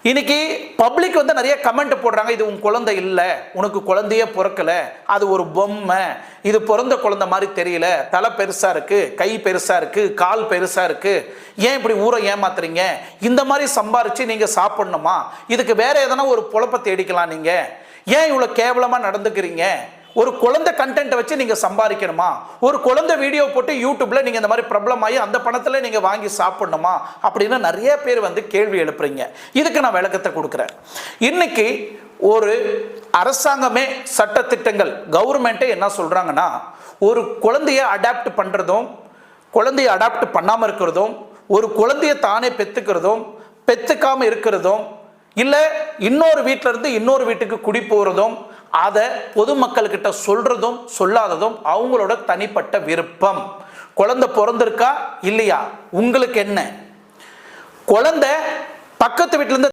இன்னைக்கு பப்ளிக் வந்து நிறைய கமெண்ட் போடுறாங்க, இது உன் குழந்தை இல்லை, உனக்கு குழந்தையே பிறக்கல, அது ஒரு பொம்மை, இது பிறந்த குழந்தை மாதிரி தெரியல, தலை பெருசா இருக்கு, கை பெருசா இருக்கு, கால் பெருசா இருக்கு, ஏன் இப்படி ஊரை ஏமாத்துறீங்க, இந்த மாதிரி சம்பாரிச்சு நீங்க சாப்பிடணுமா, இதுக்கு வேற எதனா ஒரு பொழப்ப தேடிக்கலாம், நீங்க ஏன் இவ்வளவு கேவலமா நடந்துக்கிறீங்க, ஒரு குழந்தை கண்டென்ட் வச்சு நீங்க சம்பாதிக்கணுமா, ஒரு குழந்தை வீடியோ போட்டு யூடியூப்ல நீங்க இந்த மாதிரி பிரபலம் ஆகி அந்த பணத்துல நீங்க வாங்கி சாப்பிடணுமா அப்படின்னு நிறைய பேர் வந்து கேள்வி எழுப்புறீங்க. இதுக்கு நான் விளக்கத்தை கொடுக்குறேன். இன்னைக்கு ஒரு அரசாங்கமே சட்டத்திட்டங்கள் கவர்மெண்ட்டே என்ன சொல்றாங்கன்னா, ஒரு குழந்தைய அடாப்ட் பண்றதும் குழந்தைய அடாப்ட் பண்ணாம இருக்கிறதும், ஒரு குழந்தைய தானே பெத்துக்கிறதும் பெத்துக்காம இருக்கிறதும், இல்ல இன்னொரு வீட்டில இருந்து இன்னொரு வீட்டுக்கு குடி போறதும், அதை பொதுமக்கள்கிட்ட சொல்றதும் சொல்லாததும் அவங்களோட தனிப்பட்ட விருப்பம். குழந்தை பிறந்திருக்கா இல்லையா உங்களுக்கு என்ன? குழந்தை பக்கத்து வீட்டுல இருந்து